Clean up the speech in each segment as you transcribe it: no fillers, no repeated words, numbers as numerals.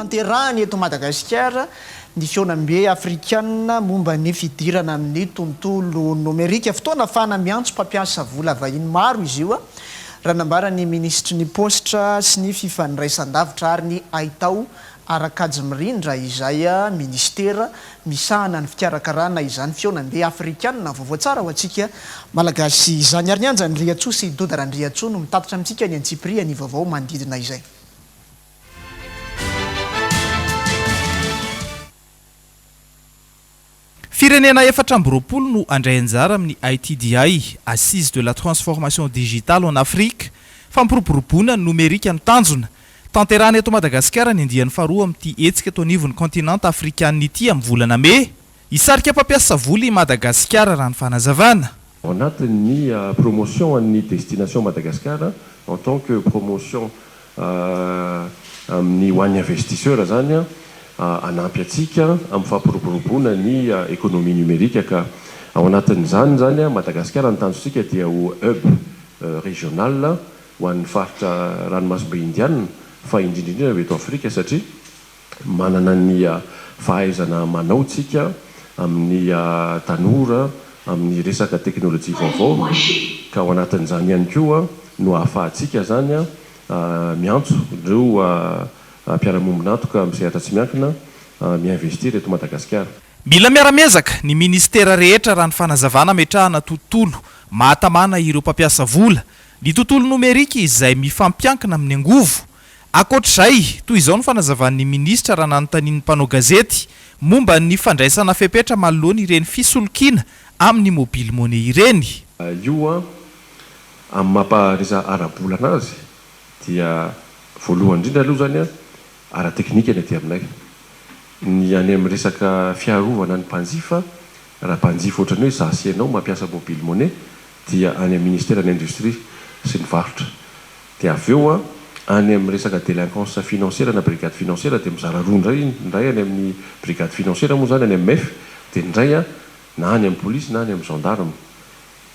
tanterahany eto Madagasikara ny fionambe afrikanina momba ny fidirana amin'ny tontolo nomerika fotoana afahana miantso mpampiasa vola vahiny maro izy io raha nambarany ministry ny postra sy ny fifandraisan-davitra ary ny aitao arakajy mirindra izay ministera misahana ny fikarakarana izany fionambe afrikanina vaovao tsara ho antsika malagasy izany ary nianja ny Riatso sy Dodara ny Riatso no mitatitra amintsika ny Antsipria ny vaovao manodidina izay. Firenena efatra amby roapolo no andray anjara amin'ny ITDI, Assise de la transformation digitale en Afrique, fampiroporoboana nomerika no tanjona. Tanterahana eto Madagasikara ny andiany faharoa amin'ity hetsika eto anivon'ny kontinanta afrikanina ity amin'ny volana May. Hisarika mpampiasa vola i Madagasikara raha ny fanazavana. Ao anatin'ny promotion an'ny destination Madagascar en tant que promotion amin'ny ho an'ny investisseur zany anampy atsika amin'ny fampiroporoboana ny économie numérique ka ao anatin'izany zany Madagascar ny tanjontsika dia ho hub régional ho an'ny faritra ranomasimbe indiana fa indrindrindrina eto Afrika satria manana ny fahaizana manao tsika amin'ny tanora amin'ny resaka teknolojia vaovao ka ao anatin'izany ihany koa no ahafahantsika zany miantso ireo mpiara-monina toka amin'ny sehatra tsy miankina miinvestir eto Madagasikara. Mila miara-miezaka ny ministera rehetra raha ny fanazavana metrahana tontolo mahatamana ireo mpampiasa vola ny tontolo nomerika izay mifampiankina amin'ny angovo. Ankoatr'izay toy izao ny fanazavan'ny ministra raha nanontanian'ny mpanao gazety momba ny fandraisana fepetra manoloana ireny fisolokiana amin'ny mobile money ireny. Io amin'ny mampareza ara-bola anazy dia voalohany indrindra aloha zany ara-teknika ny aty aminay. Ny any amin'ny resaka fiarovana ny mpanjifa, raha mpanjifa ohatrany hoe zasianao mampiasa mobile money dia any amin'ny ministère de l'industrie sy ny varotra. Dia avy eo any amin'ny resaka délinquance financière na brigade financière dia mizara roa ndray any amin'ny brigade financière moa zany any amin'ny MEF dia ndray na any amin'ny police na any amin'ny gendarme.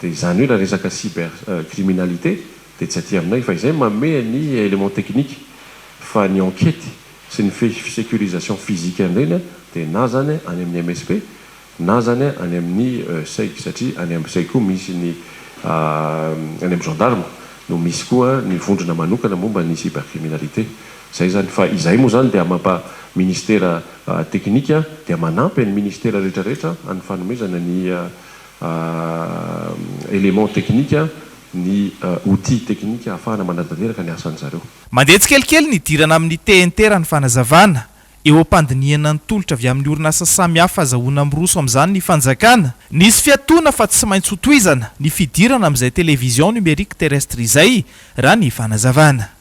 Dia izany hoe raha resaka cyber criminalité dia tsy aty aminay fa izay manome ny élément technique fa ny enquête sy ny sécurisation physique indreny dia na zany any amin'ny MSP na zany any amin'ny SEIC satria any amin'ny SEIC koa misy ny any amin'ny gendarme no misy koa ny vondrona manokana momba ny cybercriminalité. Zay zany fa izay moa zany dia mampa ministère technique dia manampy ny ministère rehetrarehetra amin'ny fanomezana ny élément technique ny outil technique ahafahana manatanteraka ny asan'ny zareo. Mandeha tsikelikely ny dirana amin'ny TNT raha ny fanazavana eo am-pandiniana ny tolotra avy amin'ny orinasa samihafa azahoana miroso amin'izany ny fanjakana. Nisy fiatoana fa tsy maintsy ho tohizana ny fidirana amin'izay télévision numérique terrestre izay raha ny fanazavana.